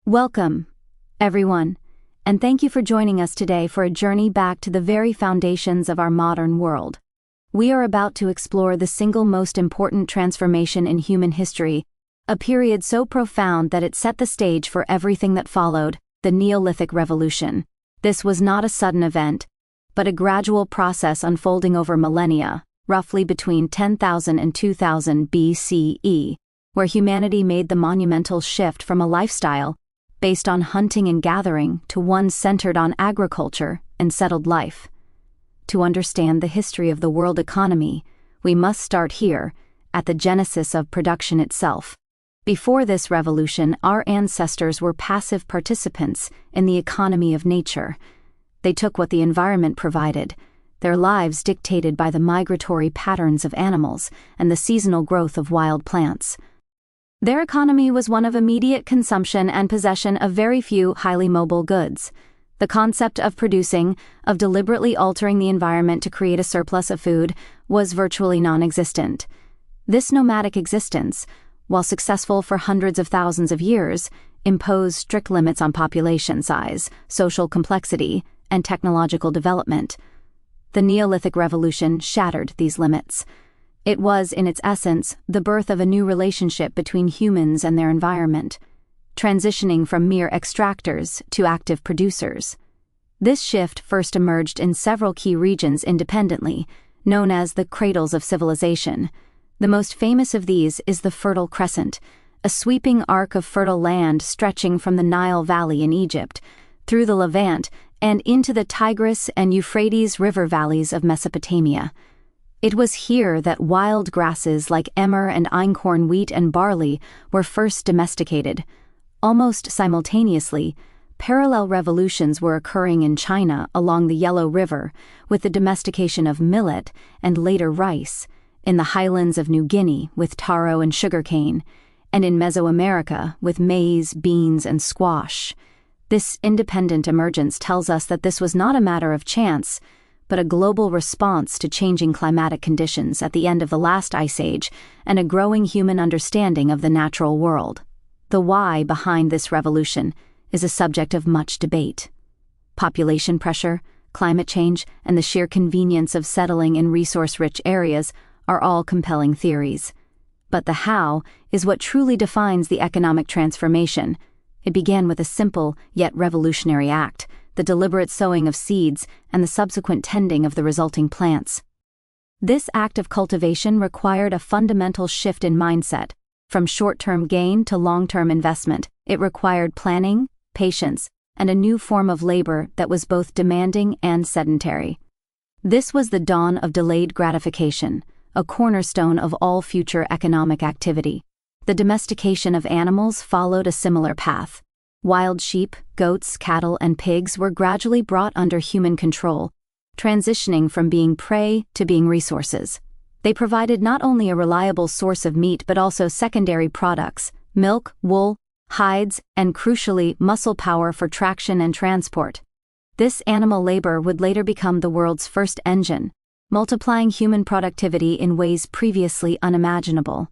Welcome, everyone, and thank you for joining us today for a journey back to the very foundations of our modern world. We are about to explore the single most important transformation in human history, a period so profound that it set the stage for everything that followed, the Neolithic Revolution. This was not a sudden event, but a gradual process unfolding over millennia, roughly between 10,000 and 2000 BCE, where humanity made the monumental shift from a lifestyle based on hunting and gathering to one centered on agriculture and settled life. To understand the history of the world economy, we must start here, at the genesis of production itself. Before this revolution, our ancestors were passive participants in the economy of nature. They took what the environment provided, their lives dictated by the migratory patterns of animals and the seasonal growth of wild plants. Their economy was one of immediate consumption and possession of very few highly mobile goods. The concept of producing, of deliberately altering the environment to create a surplus of food, was virtually non-existent. This nomadic existence, while successful for hundreds of thousands of years, imposed strict limits on population size, social complexity, and technological development. The Neolithic Revolution shattered these limits. It was, in its essence, the birth of a new relationship between humans and their environment, transitioning from mere extractors to active producers. This shift first emerged in several key regions independently, known as the cradles of civilization. The most famous of these is the Fertile Crescent, a sweeping arc of fertile land stretching from the Nile Valley in Egypt, through the Levant, and into the Tigris and Euphrates river valleys of Mesopotamia. It was here that wild grasses like emmer and einkorn wheat and barley were first domesticated. Almost simultaneously, parallel revolutions were occurring in China along the Yellow River, with the domestication of millet and later rice, in the highlands of New Guinea with taro and sugarcane, and in Mesoamerica with maize, beans, and squash. This independent emergence tells us that this was not a matter of chance, but a global response to changing climatic conditions at the end of the last ice age and a growing human understanding of the natural world. The why behind this revolution is a subject of much debate. Population pressure, climate change, and the sheer convenience of settling in resource-rich areas are all compelling theories. But the how is what truly defines the economic transformation. It began with a simple yet revolutionary act, the deliberate sowing of seeds and the subsequent tending of the resulting plants. This act of cultivation required a fundamental shift in mindset. From short-term gain to long-term investment, it required planning, patience, and a new form of labor that was both demanding and sedentary. This was the dawn of delayed gratification, a cornerstone of all future economic activity. The domestication of animals followed a similar path. Wild sheep, goats, cattle, and pigs were gradually brought under human control, transitioning from being prey to being resources. They provided not only a reliable source of meat but also secondary products, milk, wool, hides, and crucially, muscle power for traction and transport. This animal labor would later become the world's first engine, multiplying human productivity in ways previously unimaginable.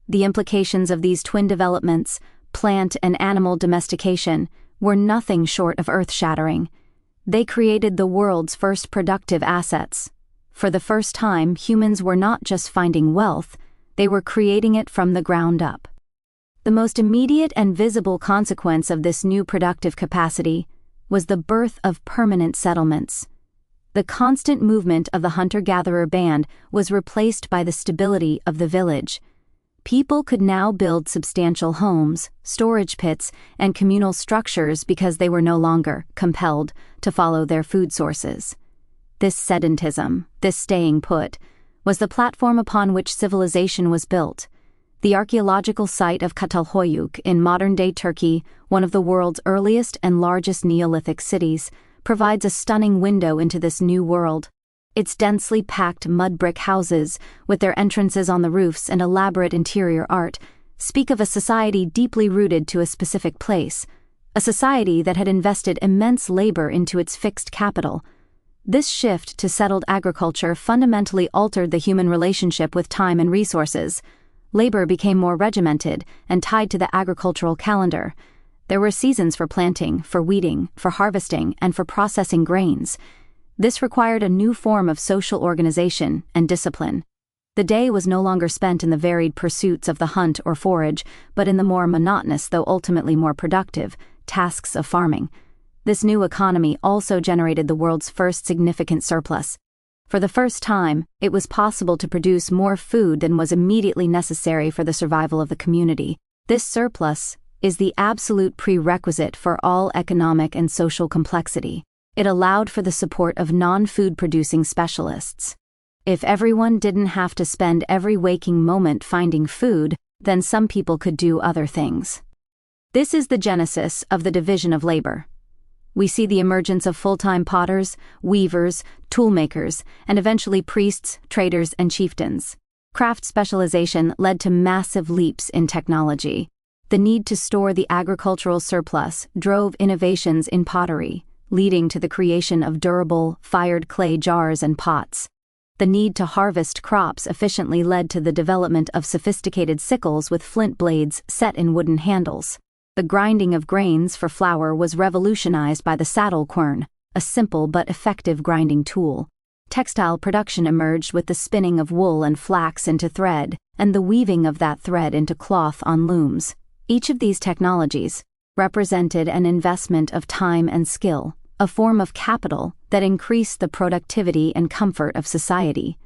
The implications of these twin developments, plant and animal domestication, were nothing short of earth-shattering. They created the world's first productive assets. For the first time, humans were not just finding wealth, they were creating it from the ground up. The most immediate and visible consequence of this new productive capacity was the birth of permanent settlements. The constant movement of the hunter-gatherer band was replaced by the stability of the village. People could now build substantial homes, storage pits, and communal structures because they were no longer compelled to follow their food sources. This sedentism, this staying put, was the platform upon which civilization was built. The archaeological site of Çatalhöyük in modern-day Turkey, one of the world's earliest and largest Neolithic cities, provides a stunning window into this new world. Its densely packed mud brick houses, with their entrances on the roofs and elaborate interior art, speak of a society deeply rooted to a specific place, a society that had invested immense labor into its fixed capital. This shift to settled agriculture fundamentally altered the human relationship with time and resources. Labor became more regimented and tied to the agricultural calendar. There were seasons for planting, for weeding, for harvesting, and for processing grains. This required a new form of social organization and discipline. The day was no longer spent in the varied pursuits of the hunt or forage, but in the more monotonous, though ultimately more productive, tasks of farming. This new economy also generated the world's first significant surplus. For the first time, it was possible to produce more food than was immediately necessary for the survival of the community. This surplus is the absolute prerequisite for all economic and social complexity. It allowed for the support of non-food producing specialists. If everyone didn't have to spend every waking moment finding food, then some people could do other things. This is the genesis of the division of labor. We see the emergence of full-time potters, weavers, toolmakers, and eventually priests, traders, and chieftains. Craft specialization led to massive leaps in technology. The need to store the agricultural surplus drove innovations in pottery, leading to the creation of durable, fired clay jars and pots. The need to harvest crops efficiently led to the development of sophisticated sickles with flint blades set in wooden handles. The grinding of grains for flour was revolutionized by the saddle quern, a simple but effective grinding tool. Textile production emerged with the spinning of wool and flax into thread, and the weaving of that thread into cloth on looms. Each of these technologies represented an investment of time and skill, a form of capital that increased the productivity and comfort of society.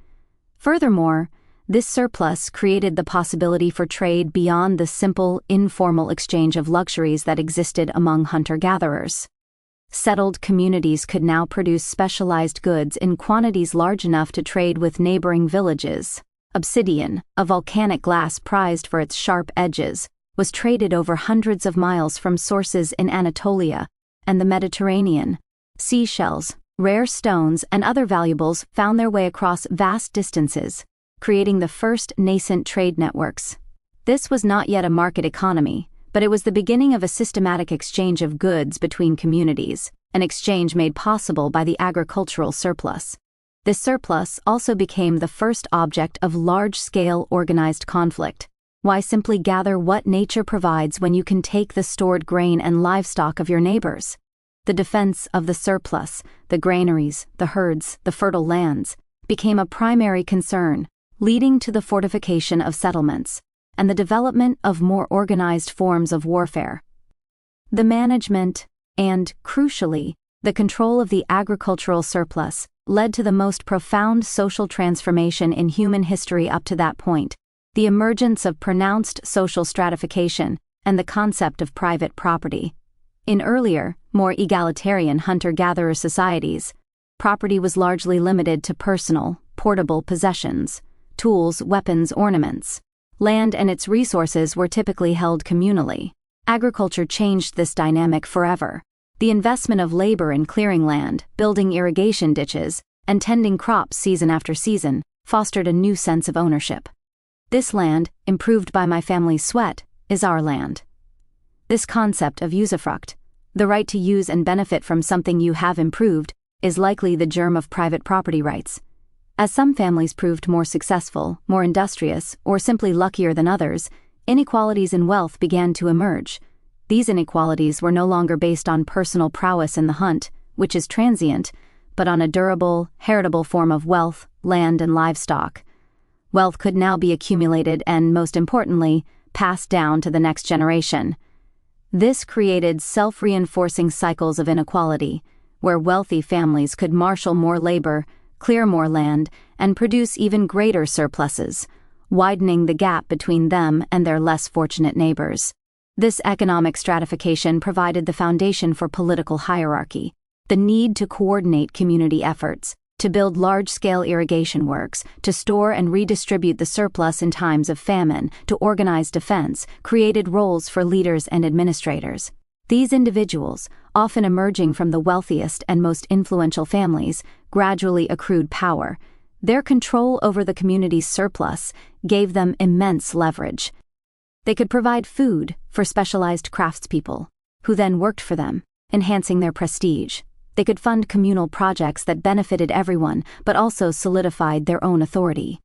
Furthermore, this surplus created the possibility for trade beyond the simple, informal exchange of luxuries that existed among hunter-gatherers. Settled communities could now produce specialized goods in quantities large enough to trade with neighboring villages. Obsidian, a volcanic glass prized for its sharp edges, was traded over hundreds of miles from sources in Anatolia and the Mediterranean. Seashells, rare stones, and other valuables found their way across vast distances, creating the first nascent trade networks. This was not yet a market economy, but it was the beginning of a systematic exchange of goods between communities, an exchange made possible by the agricultural surplus. This surplus also became the first object of large-scale organized conflict. Why simply gather what nature provides when you can take the stored grain and livestock of your neighbors? The defense of the surplus, the granaries, the herds, the fertile lands, became a primary concern, leading to the fortification of settlements and the development of more organized forms of warfare. The management and, crucially, the control of the agricultural surplus led to the most profound social transformation in human history up to that point, the emergence of pronounced social stratification and the concept of private property. In earlier, more egalitarian hunter-gatherer societies, property was largely limited to personal, portable possessions, tools, weapons, ornaments. Land and its resources were typically held communally. Agriculture changed this dynamic forever. The investment of labor in clearing land, building irrigation ditches, and tending crops season after season fostered a new sense of ownership. This land, improved by my family's sweat, is our land. This concept of usufruct, the right to use and benefit from something you have improved, is likely the germ of private property rights. As some families proved more successful, more industrious, or simply luckier than others, inequalities in wealth began to emerge. These inequalities were no longer based on personal prowess in the hunt, which is transient, but on a durable, heritable form of wealth, land, and livestock. Wealth could now be accumulated and, most importantly, passed down to the next generation. This created self-reinforcing cycles of inequality, where wealthy families could marshal more labor, clear more land, and produce even greater surpluses, widening the gap between them and their less fortunate neighbors. This economic stratification provided the foundation for political hierarchy, the need to coordinate community efforts, to build large-scale irrigation works, to store and redistribute the surplus in times of famine, to organize defense, created roles for leaders and administrators. These individuals, often emerging from the wealthiest and most influential families, gradually accrued power. Their control over the community's surplus gave them immense leverage. They could provide food for specialized craftspeople, who then worked for them, enhancing their prestige. They could fund communal projects that benefited everyone, but also solidified their own authority.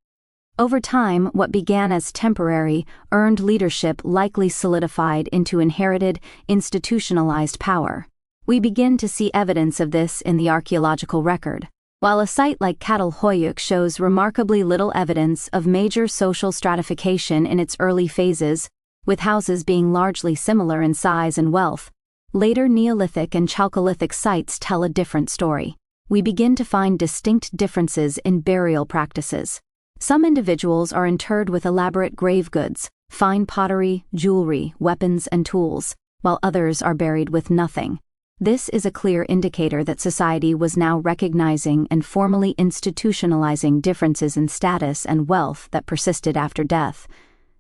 Over time, what began as temporary, earned leadership likely solidified into inherited, institutionalized power. We begin to see evidence of this in the archaeological record. While a site like Catalhoyuk shows remarkably little evidence of major social stratification in its early phases, with houses being largely similar in size and wealth, later Neolithic and Chalcolithic sites tell a different story. We begin to find distinct differences in burial practices. Some individuals are interred with elaborate grave goods, fine pottery, jewelry, weapons, and tools, while others are buried with nothing. This is a clear indicator that society was now recognizing and formally institutionalizing differences in status and wealth that persisted after death.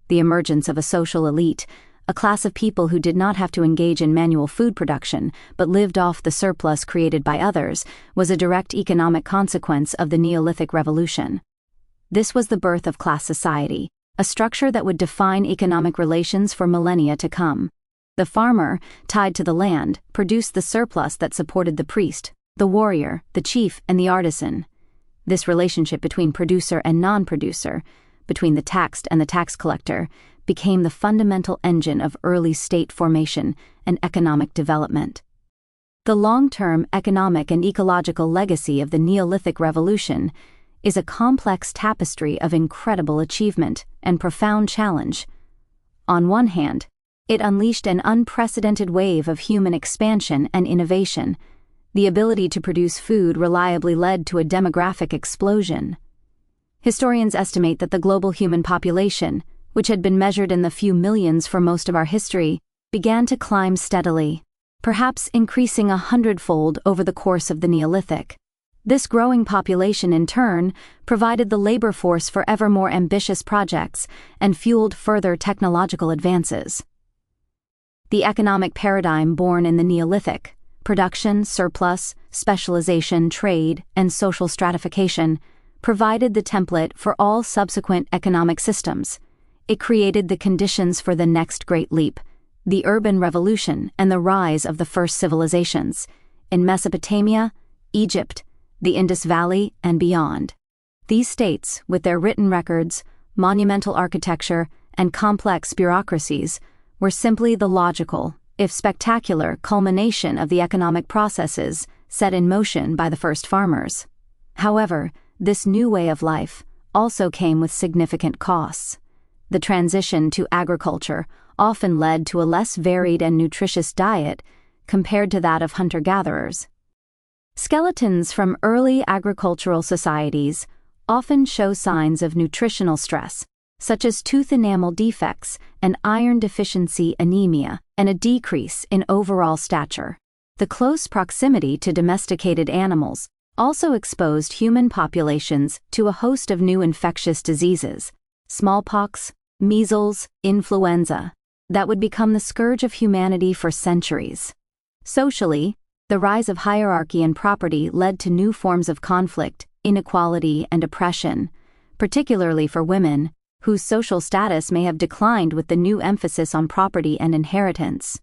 The emergence of a social elite, a class of people who did not have to engage in manual food production but lived off the surplus created by others, was a direct economic consequence of the Neolithic Revolution. This was the birth of class society, a structure that would define economic relations for millennia to come. The farmer, tied to the land, produced the surplus that supported the priest, the warrior, the chief, and the artisan. This relationship between producer and non-producer, between the taxed and the tax collector, became the fundamental engine of early state formation and economic development. The long-term economic and ecological legacy of the Neolithic Revolution is a complex tapestry of incredible achievement and profound challenge. On one hand, it unleashed an unprecedented wave of human expansion and innovation. The ability to produce food reliably led to a demographic explosion. Historians estimate that the global human population, which had been measured in the few millions for most of our history, began to climb steadily, perhaps increasing 100-fold over the course of the Neolithic. This growing population, in turn, provided the labor force for ever more ambitious projects and fueled further technological advances. The economic paradigm born in the Neolithic, production, surplus, specialization, trade, and social stratification, provided the template for all subsequent economic systems. It created the conditions for the next great leap, the urban revolution and the rise of the first civilizations, in Mesopotamia, Egypt, the Indus Valley, and beyond. These states, with their written records, monumental architecture, and complex bureaucracies, were simply the logical, if spectacular, culmination of the economic processes set in motion by the first farmers. However, this new way of life also came with significant costs. The transition to agriculture often led to a less varied and nutritious diet compared to that of hunter-gatherers. Skeletons from early agricultural societies often show signs of nutritional stress, such as tooth enamel defects and iron deficiency anemia, and a decrease in overall stature. The close proximity to domesticated animals also exposed human populations to a host of new infectious diseases, smallpox, measles, influenza, that would become the scourge of humanity for centuries. Socially, the rise of hierarchy and property led to new forms of conflict, inequality, and oppression, particularly for women, whose social status may have declined with the new emphasis on property and inheritance.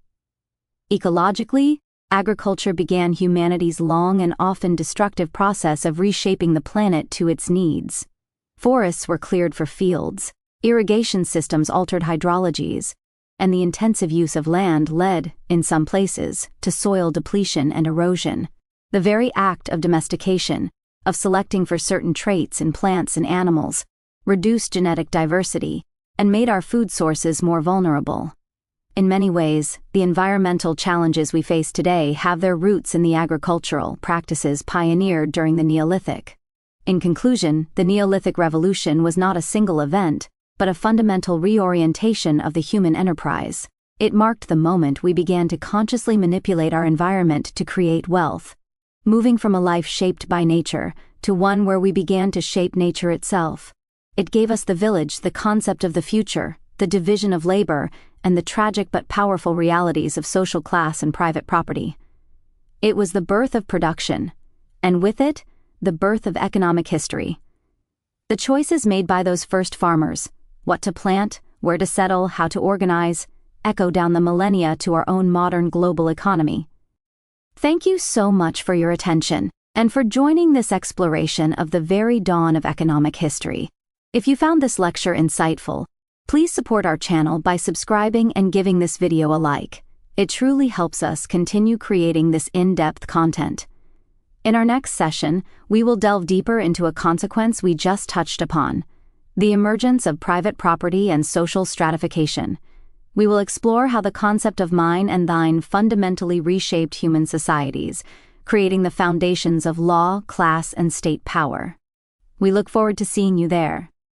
Ecologically, agriculture began humanity's long and often destructive process of reshaping the planet to its needs. Forests were cleared for fields, irrigation systems altered hydrologies, and the intensive use of land led, in some places, to soil depletion and erosion. The very act of domestication, of selecting for certain traits in plants and animals, reduced genetic diversity, and made our food sources more vulnerable. In many ways, the environmental challenges we face today have their roots in the agricultural practices pioneered during the Neolithic. In conclusion, the Neolithic Revolution was not a single event, but a fundamental reorientation of the human enterprise. It marked the moment we began to consciously manipulate our environment to create wealth, moving from a life shaped by nature to one where we began to shape nature itself. It gave us the village, the concept of the future, the division of labor, and the tragic but powerful realities of social class and private property. It was the birth of production, and with it, the birth of economic history. The choices made by those first farmers, what to plant, where to settle, how to organize, echo down the millennia to our own modern global economy. Thank you so much for your attention, and for joining this exploration of the very dawn of economic history. If you found this lecture insightful, please support our channel by subscribing and giving this video a like. It truly helps us continue creating this in-depth content. In our next session, we will delve deeper into a consequence we just touched upon: the emergence of private property and social stratification. We will explore how the concept of mine and thine fundamentally reshaped human societies, creating the foundations of law, class, and state power. We look forward to seeing you there.